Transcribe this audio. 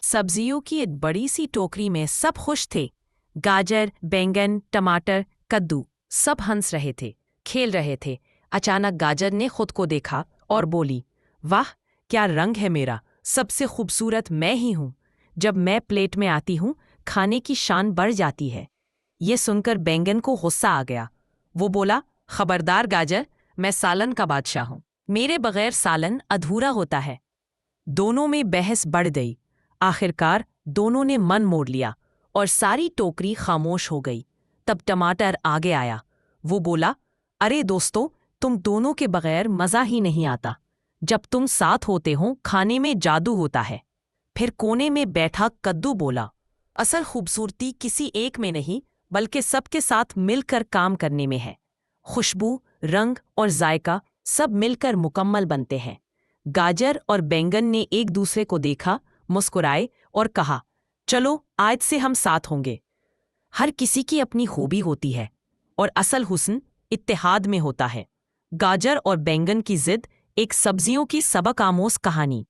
सब्जियों की एक बड़ी सी टोकरी में सब खुश थे। गाजर, बैंगन, टमाटर, कद्दू सब हंस रहे थे, खेल रहे थे। अचानक गाजर ने खुद को देखा और बोली, वाह क्या रंग है मेरा, सबसे खूबसूरत मैं ही हूँ। जब मैं प्लेट में आती हूँ खाने की शान बढ़ जाती है। ये सुनकर बैंगन को गुस्सा आ गया। वो बोला, खबरदार गाजर, मैं सालन का बादशाह हूँ, मेरे बगैर सालन अधूरा होता है। दोनों में बहस बढ़ गई। आखिरकार दोनों ने मन मोड़ लिया और सारी टोकरी खामोश हो गई। तब टमाटर आगे आया। वो बोला, अरे दोस्तों, तुम दोनों के बगैर मज़ा ही नहीं आता। जब तुम साथ होते हो खाने में जादू होता है। फिर कोने में बैठा कद्दू बोला, असल खूबसूरती किसी एक में नहीं बल्कि सबके साथ मिलकर काम करने में है। खुशबू, रंग और जायका सब मिलकर मुकम्मल बनते हैं। गाजर और बैंगन ने एक दूसरे को देखा, मुस्कुराए और कहा, चलो आज से हम साथ होंगे। हर किसी की अपनी खूबी होती है और असल हुस्न इत्तेहाद में होता है। गाजर और बैंगन की जिद, एक सब्जियों की सबक आमोज कहानी।